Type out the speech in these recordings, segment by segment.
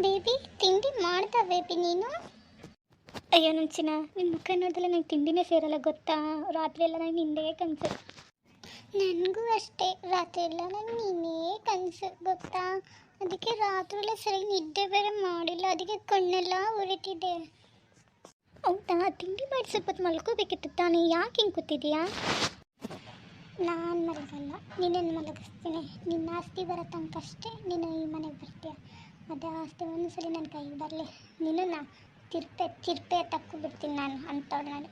Baby ತಿಂಡಿ ಮಾಡ್ದ baby ನೀನು? ಅಯ್ಯೋ ನನ್ನ ನಿನ್ನ ಮುಖ ನೋಡಿದ್ರೆ ನಂಗೆ ತಿಂಡಿನೇ ಸೇರಲ್ಲ ಗೊತ್ತಾ. ರಾತ್ರಿ ಎಲ್ಲ ನಂಗೆ ನಿಂದೇ ಕನಸು. ನನಗೂ ಅಷ್ಟೇ, ರಾತ್ರಿ ಎಲ್ಲ ನಂಗೆ ನೀನೇ ಕನಸು ಗೊತ್ತಾ. ಅದಕ್ಕೆ ರಾತ್ರಿ ಎಲ್ಲ ಸರಿಯಾಗಿ ನಿದ್ದೆ ಬೇರೆ ಮಾಡಿಲ್ಲ, ಅದಕ್ಕೆ ಕಣ್ಣೆಲ್ಲ ಉರಿತಿದೆ. ಹೌದಾ, ತಿಂಡಿ ಮಾಡಿ ಸ್ವಲ್ಪ ಹೊತ್ತು ಮಲ್ಕೋಬೇಕಿತ್ತು ತಾನೇ, ಯಾಕೆ ಹಿಂಗೆ ಕೂತಿದ್ಯಾ? ನಾನು ಮಲಗಲ್ಲ, ನಿನ್ನನ್ನು ಮಲಗಿಸ್ತೀನಿ. ನಿನ್ನ ಆಸ್ತಿ ಬರೋ ತನಕ ಅಷ್ಟೇ ನೀನು ಈ ಮನೆಗೆ ಬರ್ತೀಯ. ಅದೇ ಆಸ್ತಿ ಒಂದ್ಸಲಿ ನನ್ನ ಕೈಗೆ ಬರಲಿ, ನಿನ್ನನ್ನು ತಿರ್ಪೆ ತಕ್ಕೊಬಿಡ್ತೀನಿ ನಾನು ಅಂತವಳು ನಾನು.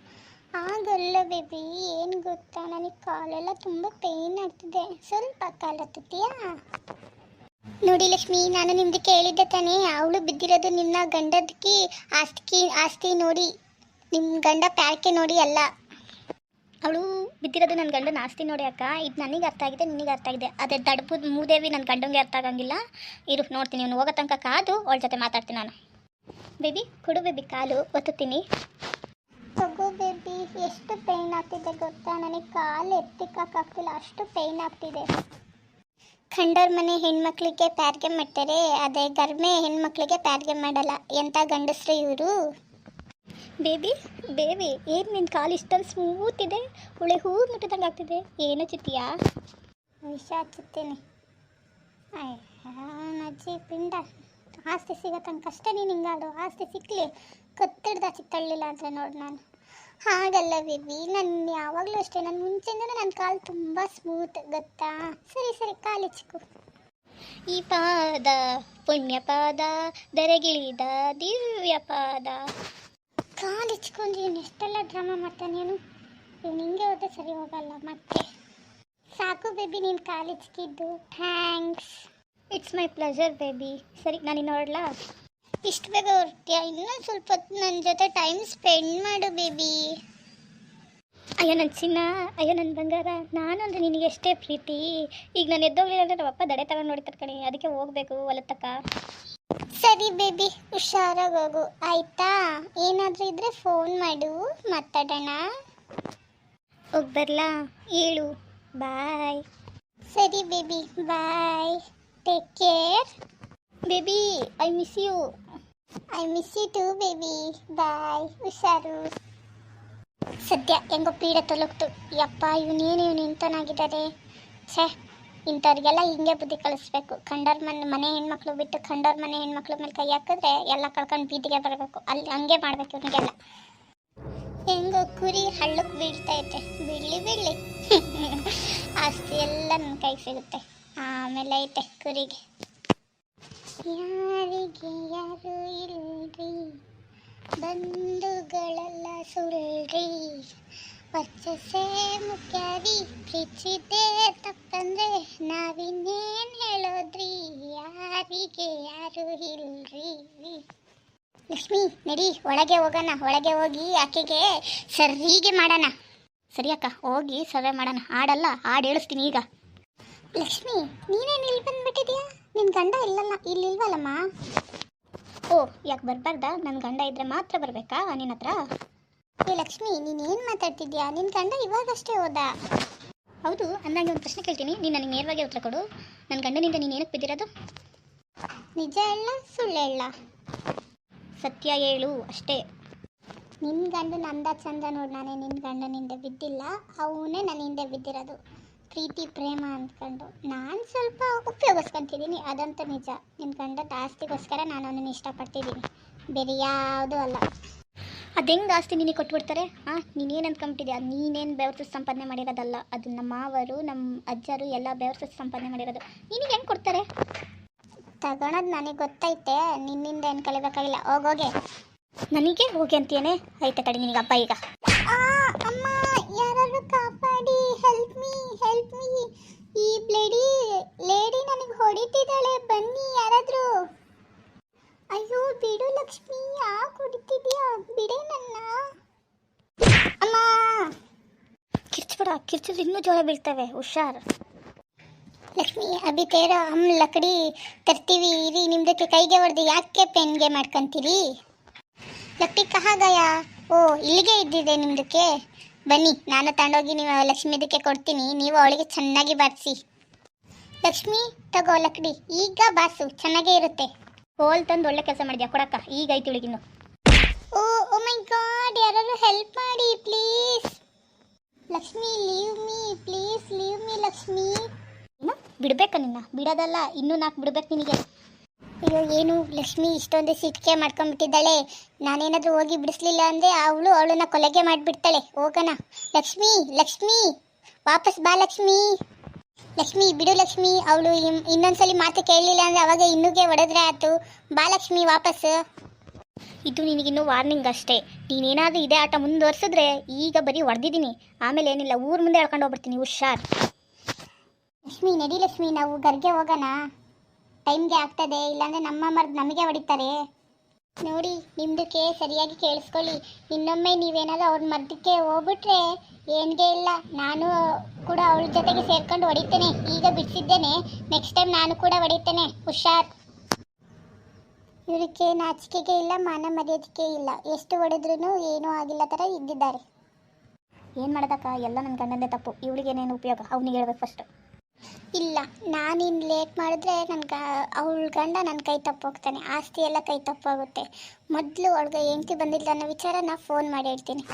ಆಗಲ್ಲ ಬೇಬಿ, ಏನು ಗೊತ್ತಾ, ನನಗೆ ಕಾಲೆಲ್ಲ ತುಂಬ ಪೇಯ್ನ್ ಆಗ್ತಿದೆ. ಸ್ವಲ್ಪ ಕಾಲು ಹತ್ತುತ್ತೀಯಾ? ನೋಡಿ ಲಕ್ಷ್ಮಿ, ನಾನು ನಿಮ್ದು ಕೇಳಿದ್ದೆ ತಾನೇ, ಅವಳು ಬಿದ್ದಿರೋದು ನಿನ್ನ ಗಂಡದಕ್ಕೆ ಆಸ್ತಿ ನೋಡಿ, ನಿಮ್ಮ ಗಂಡ ಪ್ಯಾಕೆ ನೋಡಿ ಅಲ್ಲ. ಅವಳು ಬಿದ್ದಿರೋದು ನನ್ನ ಗಂಡನ ಆಸ್ತಿ ನೋಡಿ ಅಕ್ಕ. ಇದು ನನಗೆ ಅರ್ಥ ಆಗಿದೆ, ನಿನಗೆ ಅರ್ಥ ಆಗಿದೆ. ಅದೇ ದಡ್ಪದ ಮೂದೇವಿ ನನ್ನ ಗಂಡಂಗೆ ಅರ್ಥ ಆಗಂಗಿಲ್ಲ. ಇರು ನೋಡ್ತೀನಿ, ಅವನು ಹೋಗೋ ತನಕ ಕಾದು ಅವಳ ಜೊತೆ ಮಾತಾಡ್ತೀನಿ ನಾನು. ಬೇಬಿ ಕೊಡು ಬೇಬಿ, ಕಾಲು ಒತ್ತುತ್ತೀನಿ. ತಗೋ ಬೇಬಿ. ಎಷ್ಟು ಪೇಯ್ನ್ ಆಗ್ತಿದೆ ಗೊತ್ತಾ, ನನಗೆ ಕಾಲು ಎತ್ತಿಕ್ಕಾಗ್ತಿಲ್ಲ, ಅಷ್ಟು ಪೇಯ್ನ್ ಆಗ್ತಿದೆ. ಕಂಡೋರ್ ಮನೆ ಹೆಣ್ಮಕ್ಳಿಗೆ ಪ್ಯಾರ್ಗೆ ಮಾಡ್ತಾರೆ, ಅದೇ ಗರ್ಮೆ ಹೆಣ್ಮಕ್ಳಿಗೆ ಪ್ಯಾರ್ಗೆ ಮಾಡಲ್ಲ. ಎಂಥ ಗಂಡಸ್ರು ಇವರು. ಬೇಬಿ ಏನು ನಿನ್ನ ಕಾಲು ಇಷ್ಟೊಂದು ಸ್ಮೂತ್ ಇದೆ, ಒಳ್ಳೆ ಹೂವು ಮುಟ್ಟಿದಂಗೆ ಆಗ್ತಿದೆ. ಏನು ಚಿತ್ತಿಯಾ? ವಿಷ ಹಚ್ಚುತ್ತೀನಿ. ಅಜ್ಜಿ ಪಿಂಡ, ಆಸ್ತಿ ಸಿಗೋ ತನಕ ಅಷ್ಟೇ ನೀನು ಹಿಂಗಾಡು. ಆಸ್ತಿ ಸಿಕ್ಕಲಿ, ಕತ್ತಿಡ್ದ ಚಿತ್ತಳ್ಳಿಲ್ಲ ಅಂದರೆ ನೋಡಿ ನಾನು. ಹಾಗಲ್ಲ ಬೇಬಿ, ನಾನು ಯಾವಾಗಲೂ ಅಷ್ಟೇ, ನಾನು ಮುಂಚೆಯಿಂದಲೂ ನನ್ನ ಕಾಲು ತುಂಬ ಸ್ಮೂತ್ ಗೊತ್ತಾ. ಸರಿ ಕಾಲಿಚ್ಕು. ಈ ಪಾದ ಪುಣ್ಯ ಪಾದ, ದರೆಗಿಳಿದ ದಿವ್ಯ ಪಾದ. ಕಾಲಿಚ್ಕೊಂಡು ನೀನು ಎಷ್ಟೆಲ್ಲ ಡ್ರಾಮಾ ಮಾಡ್ತಾನೆ ನೀನು. ಹಿಂಗೆ ಹೋದ್ರೆ ಸರಿ ಹೋಗಲ್ಲ ಮತ್ತೆ. ಸಾಕು ಬೇಬಿ, ನೀನು ಕಾಲಿಚ್ಕಿದ್ದು. Thanks. It's my pleasure baby. ಸರಿ ನಾನು ಇನ್ನು ಹೊರಡ್ಲಾ? ಇಷ್ಟು ಬೇಗ ಹೊರಡ್ತೀಯಾ? ಇನ್ನೊಂದು ಸ್ವಲ್ಪ ಹೊತ್ತು ನನ್ನ ಜೊತೆ ಟೈಮ್ ಸ್ಪೆಂಡ್ ಮಾಡು ಬೇಬಿ. ಅಯ್ಯೋ ನನ್ನ ಚಿನ್ನ, ಅಯ್ಯೋ ನನ್ನ ಬಂಗಾರ, ನಾನು ಅಂದರೆ ನಿನಗೆ ಎಷ್ಟೇ ಪ್ರೀತಿ. ಈಗ ನಾನು ಎದ್ದೋಗ್ಲಿಲ್ಲ ಅಂದರೆ ನಮ್ಮಪ್ಪ ದಡೆ ತಗೊಂಡು ನೋಡ್ತಾರೆ ಕಣೆ, ಅದಕ್ಕೆ ಹೋಗಬೇಕು ಹೊಲತಕ್ಕ. ಸರಿ ಬೇಬಿ, ಹುಷಾರಾಗಿ ಹೋಗು ಆಯಿತಾ. ಏನಾದರೂ ಇದ್ದರೆ ಫೋನ್ ಮಾಡು, ಮಾತಾಡೋಣ. ಹೋಗಿ ಬರಲಾ? ಹೇಳು ಬಾಯ್. ಸರಿ baby, bye, take care. Baby I miss you. I miss you too baby. Bye, ಹುಷಾರು. ಸದ್ಯ ಹೆಂಗೋ ಪೀಡೆ ತೊಲಗ್ತು. ಯಪ್ಪ, ಇವನು ಇಂಥನಾಗಿದ್ದಾರೆ. ಛೇ, ಇಂಥವ್ರಿಗೆಲ್ಲ ಹಿಂಗೆ ಬುದ್ಧಿ ಕಳಿಸ್ಬೇಕು. ಕಂಡೋರ್ ಮನೆ ಹೆಣ್ಮಕ್ಳು ಬಿಟ್ಟು ಕಂಡೋರ್ ಮನೆ ಹೆಣ್ಮಕ್ಳ ಮೇಲೆ ಕೈ ಹಾಕಿದ್ರೆ ಎಲ್ಲ ಕಳ್ಕೊಂಡು ಬೀದಿಗೆ ಬರಬೇಕು. ಅಲ್ಲಿ ಹಂಗೆ ಮಾಡ್ಬೇಕು ಇವನಿಗೆಲ್ಲ. ಹೆಂಗೋ ಕುರಿ ಹಳ್ಳಕ್ಕೆ ಬೀಳ್ತಾ ಐತೆ, ಬೀಳಲಿ ಆಸ್ತಿ ಎಲ್ಲ ನನ್ನ ಕೈಗೆ ಸಿಗುತ್ತೆ. ಆಮೇಲೆ ಐತೆ ಕುರಿಗೆ. ಯಾರಿಗೆ ಯಾರು ಇಲ್ರಿ, ಬಂಧುಗಳೆಲ್ಲ ಸುಳ್ರಿ, ವರ್ಚಸ್ಸೇ ಮುಖ್ಯರಿ, ಪ್ರೀತಿಸಿದ್ದೇ ತಪ್ಪಂದ್ರೆ ನಾವಿನ್ನೇನು ಹೇಳೋದ್ರಿ, ಯಾರಿಗೆ ಯಾರು ಇಲ್ರಿ. ಲಕ್ಷ್ಮಿ ನಡಿ, ಒಳಗೆ ಹೋಗೋಣ. ಒಳಗೆ ಹೋಗಿ ಆಕೆಗೆ ಸರಿಗೆ ಮಾಡೋಣ. ಸರಿ ಅಕ್ಕ, ಹೋಗಿ ಸರ್ವೆ ಮಾಡೋಣ. ಹಾಡಲ್ಲ, ಹಾಡು ಹೇಳಿಸ್ತೀನಿ ಈಗ. ಲಕ್ಷ್ಮಿ, ನೀನೇನು ಇಲ್ಲಿ ಬಂದ್ಬಿಟ್ಟಿದ್ಯಾ? ನಿನ್ನ ಗಂಡ ಇಲ್ಲಿಲ್ವಲ್ಲಮ್ಮ? ಓ, ಯಾಕೆ ಬರಬಾರ್ದಾ? ನನ್ನ ಗಂಡ ಇದ್ರೆ ಮಾತ್ರ ಬರಬೇಕಾ ನಿನ್ನ ಹತ್ರ? ಏ ಲಕ್ಷ್ಮಿ, ನೀನೇನು ಮಾತಾಡ್ತಿದ್ಯಾ? ನಿನ್ನ ಗಂಡ ಇವಾಗಷ್ಟೇ ಹೋದ. ಹೌದು, ಅಂದಂಗೆ ಒಂದು ಪ್ರಶ್ನೆ ಕೇಳ್ತೀನಿ, ನೀನು ನನಗೆ ನೇರವಾಗಿ ಉತ್ತರ ಕೊಡು. ನನ್ನ ಗಂಡನಿಂದ ನೀನು ಏನಕ್ಕೆ ಬಿದ್ದಿರೋದು? ನಿಜ ಹೇಳ ಸುಳ್ಳು ಹೇಳ? ಸತ್ಯ ಹೇಳು ಅಷ್ಟೇ. ನಿನ್ನ ಗಂಡನ ಅಂದ ಚಂದ ನೋಡಿ, ನಾನೇ ನಿನ್ನ ಗಂಡನಿಂದ ಬಿದ್ದಿಲ್ಲ, ಅವನೇ ನನ್ನ ಹಿಂದೆ ಬಿದ್ದಿರೋದು. ಪ್ರೀತಿ ಪ್ರೇಮ ಅಂದ್ಕೊಂಡು ನಾನು ಸ್ವಲ್ಪ ಉಪಯೋಗಿಸ್ಕೊತಿದ್ದೀನಿ, ಅದಂತೂ ನಿಜ. ನಿನ್ನ ಗಂಡದ ಆಸ್ತಿಗೋಸ್ಕರ ನಾನು ಅವನನ್ನು ಇಷ್ಟಪಡ್ತಿದ್ದೀನಿ, ಬೇರೆ ಯಾವುದೂ ಅಲ್ಲ. ಅದು ಹೆಂಗೆ ಆಸ್ತಿ ನಿನಗೆ ಕೊಟ್ಬಿಡ್ತಾರೆ? ನೀನೇನು ಅಂದ್ಕೊಂಬಿಟ್ಟಿದ್ಯಾ? ನೀನೇನು ಬೆವರ್ಸು ಸಂಪಾದನೆ ಮಾಡಿರೋದಲ್ಲ, ಅದು ನಮ್ಮ ಮಾವರು ನಮ್ಮ ಅಜ್ಜರು ಎಲ್ಲ ಬೆವರ್ಸು ಸಂಪಾದನೆ ಮಾಡಿರೋದು. ನಿನಗೆ ಹೆಂಗೆ ಕೊಡ್ತಾರೆ? ತಗೊಳೋದು ನನಗೆ ಗೊತ್ತೈತೆ, ನಿನ್ನಿಂದ ಏನು ಕಲಿಬೇಕಾಗಿಲ್ಲ. ಹೋಗೋಗೆ. ನನಗೆ ಹೋಗಿ ಅಂತೀಯೇ? ಐತೆ ತಡಿ ನಿನಗೆ ಹಬ್ಬ ಈಗ. ಅಮ್ಮ, ಯಾರಾದ್ರೂ ಕಾಪಾಡಿ, ಹೆಲ್ಪ್ ಮೀ. ಈ ಲೇಡಿ ನನಗೆ ಹೊಡಿತಿದ್ದಾಳೆ, ಬನ್ನಿ ಯಾರಾದರೂ. ಅಯ್ಯೋ ಬಿಡು ಲಕ್ಷ್ಮಿ, ಯಾಕೆ ಹೊಡಿತಿದ್ಯಾ? ಬಿಡೇ ನನ್ನ. ಅಮ್ಮ, ಕಿರ್ಚ್ಬಿಡ, ಕಿರ್ಚಿದ್ರೆ ಇನ್ನೂ ಜೋರ ಬೀಳ್ತವೆ, ಹುಷಾರ್. ಲಕ್ಷ್ಮಿ, ಅಭಿ ತೇರ ಹಮ್ ಲಕಡಿ ತರ್ತೀವಿ ಇರಿ. ನಿಮ್ದಕ್ಕೆ ಕೈಗೆ ಹೊಡೆದು ಯಾಕೆ ಪೆನ್ಗೆ ಮಾಡ್ಕೊಂತೀರಿ? ಲಕ್ಡಿ ಕಹಾ ಗಯಾ? ಓ, ಇಲ್ಲಿಗೆ ಇದ್ದಿದೆ ನಿಮ್ದಕ್ಕೆ. ಬನ್ನಿ, ನಾನು ತಗೊಂಡೋಗಿ ನೀವು ಲಕ್ಷ್ಮಿದಕ್ಕೆ ಕೊಡ್ತೀನಿ, ನೀವು ಅವಳಿಗೆ ಚೆನ್ನಾಗಿ ಬಾರಿಸಿ. ಲಕ್ಷ್ಮಿ ತಗೋ ಲಕ್ಡಿ, ಈಗ ಬಾಸು, ಚೆನ್ನಾಗೇ ಇರುತ್ತೆ. ಕೋಲ್ ತಂದು ಒಳ್ಳೆ ಕೆಲಸ ಮಾಡಿದ್ಯಾ ಕೊಡಕ್ಕ, ಈಗ ಐತಿ ಇಳಿಗಿನ್ನು. ಓ ಓ ಮೈ ಗಾಡ್, ಯಾರಾದ್ರೂ ಹೆಲ್ಪ್ ಮಾಡಿ please. Lakshmi leave me please, leave me Lakshmi. ಏನು ಬಿಡ್ಬೇಕಾ ನಿನ್ನ? ಬಿಡೋದಲ್ಲ, ಇನ್ನೂ 4 ಬಿಡ್ಬೇಕು ನಿನಗೆ. ಅಯ್ಯೋ ಏನು ಲಕ್ಷ್ಮಿ ಇಷ್ಟೊಂದು ಸಿಟ್ಟಿಗೆ ಮಾಡ್ಕೊಂಡ್ಬಿಟ್ಟಿದ್ದಾಳೆ. ನಾನೇನಾದರೂ ಹೋಗಿ ಬಿಡಿಸ್ಲಿಲ್ಲ ಅಂದರೆ ಅವಳನ್ನ ಕೊಲೆಗೆ ಮಾಡಿಬಿಡ್ತಾಳೆ. ಹೋಗೋಣ ಲಕ್ಷ್ಮಿ, ಲಕ್ಷ್ಮಿ ವಾಪಸ್ ಬಾ ಲಕ್ಷ್ಮಿ. ಲಕ್ಷ್ಮಿ ಬಿಡು ಲಕ್ಷ್ಮಿ, ಅವಳು ಇನ್ನೊಂದ್ಸಲಿ ಮಾತು ಕೇಳಲಿಲ್ಲ ಅಂದರೆ ಅವಾಗ ಇನ್ನೂಗೆ ಹೊಡೆದ್ರೆ ಆಯ್ತು. ಬಾ ಲಕ್ಷ್ಮಿ ವಾಪಸ್. ಇದು ನಿನಗಿನ್ನೂ ವಾರ್ನಿಂಗ್ ಅಷ್ಟೇ. ನೀನೇನಾದರೂ ಇದೇ ಆಟ ಮುಂದುವರ್ಸಿದ್ರೆ ಈಗ ಬರೀ ಹೊಡೆದಿದ್ದೀನಿ, ಆಮೇಲೆ ಏನಿಲ್ಲ ಊರ ಮುಂದೆ ಹೇಳ್ಕೊಂಡು ಹೋಗ್ಬಿಡ್ತೀನಿ, ಹುಷಾರ್. ಲಕ್ಷ್ಮಿ ನಡಿ ಲಕ್ಷ್ಮಿ, ನಾವು ಗರ್ಗೆ ಹೋಗೋಣ. ಟೈಮ್ಗೆ ಆಗ್ತದೆ, ಇಲ್ಲಾಂದರೆ ನಮ್ಮ ಮರ್ದು ನಮಗೆ ಹೊಡಿತಾರೆ. ನೋಡಿ ನಿಮ್ದಕ್ಕೆ ಸರಿಯಾಗಿ ಕೇಳಿಸ್ಕೊಳ್ಳಿ. ಇನ್ನೊಮ್ಮೆ ನೀವೇನಾದರೂ ಅವ್ರ ಮರ್ದಕ್ಕೆ ಹೋಗ್ಬಿಟ್ರೆ ಏನಿಗೆ ಇಲ್ಲ, ನಾನು ಕೂಡ ಅವಳ ಜೊತೆಗೆ ಸೇರ್ಕೊಂಡು ಹೊಡಿತೇನೆ. ಈಗ ಬಿಡಿಸಿದ್ದೇನೆ, ನೆಕ್ಸ್ಟ್ ಟೈಮ್ ನಾನು ಕೂಡ ಹೊಡಿತೇನೆ, ಹುಷಾರ್. ಇವರಿಗೆ ನಾಚಿಕೆಗೆ ಇಲ್ಲ, ಮಾನ ಮರ್ಯಾದಕ್ಕೆ ಇಲ್ಲ. ಎಷ್ಟು ಹೊಡೆದ್ರೂ ಏನೂ ಆಗಿಲ್ಲ ಥರ ಇದ್ದಿದ್ದಾರೆ. ಏನು ಮಾಡೋದಕ್ಕ, ಎಲ್ಲ ನನ್ನ ಗಂಡಂದೇ ತಪ್ಪು. ಇವಳಿಗೇನೇನು ಉಪಯೋಗ, ಅವನಿಗೆ ಹೇಳ್ಬೇಕು ಫಸ್ಟು. ಇಲ್ಲ, ನಾನಿನ್ನು ಲೇಟ್ ಮಾಡಿದ್ರೆ ಅವಳ ಗಂಡ ನನ್ನ ಕೈ ತಪ್ಪೋಗ್ತಾನೆ, ಆಸ್ತಿ ಎಲ್ಲ ಕೈ ತಪ್ಪೋಗುತ್ತೆ. ಮೊದಲು ಅವಳಿಗೆ ಹೆಂಡತಿ ಬಂದಿಲ್ಲ ಅನ್ನೋ ವಿಚಾರ ಫೋನ್ ಮಾಡಿ ಹೇಳ್ತೀನಿ.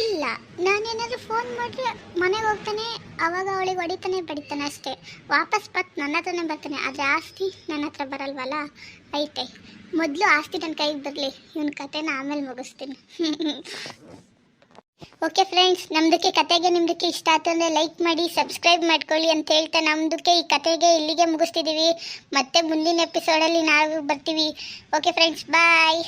ಇಲ್ಲ, ನಾನೇನಾದರೂ ಫೋನ್ ಮಾಡಿದ್ರೆ ಮನೆಗೆ ಹೋಗ್ತಾನೆ, ಆವಾಗ ಅವಳಿಗೆ ಹೊಡಿತಾನೆ ಬಡಿತಾನೆ ಅಷ್ಟೇ. ವಾಪಸ್ ನನ್ನ ಹತ್ರನೇ ಬರ್ತಾನೆ, ಆದರೆ ಆಸ್ತಿ ನನ್ನ ಹತ್ರ ಬರಲ್ವಲ್ಲ. ಐತೆ, ಮೊದಲು ಆಸ್ತಿ ನನ್ನ ಕೈಗೆ ಬರಲಿ, ಇವನ ಕತೆನ ಆಮೇಲೆ ಮುಗಿಸ್ತೀನಿ. ಓಕೆ ಫ್ರೆಂಡ್ಸ್, ನಮ್ಮದಕ್ಕೆ ಕತೆಗೆ ನಿಮ್ಮದಕ್ಕೆ ಇಷ್ಟ ಆಯ್ತು ಅಂದರೆ ಲೈಕ್ ಮಾಡಿ, ಸಬ್ಸ್ಕ್ರೈಬ್ ಮಾಡ್ಕೊಳ್ಳಿ ಅಂತ ಹೇಳ್ತಾ ನಮ್ಮದಕ್ಕೆ ಈ ಕತೆಗೆ ಇಲ್ಲಿಗೆ ಮುಗಿಸ್ತಿದ್ದೀವಿ. ಮತ್ತೆ ಮುಂದಿನ ಎಪಿಸೋಡಲ್ಲಿ ನಾವು ಬರ್ತೀವಿ. ಓಕೆ ಫ್ರೆಂಡ್ಸ್, ಬಾಯ್.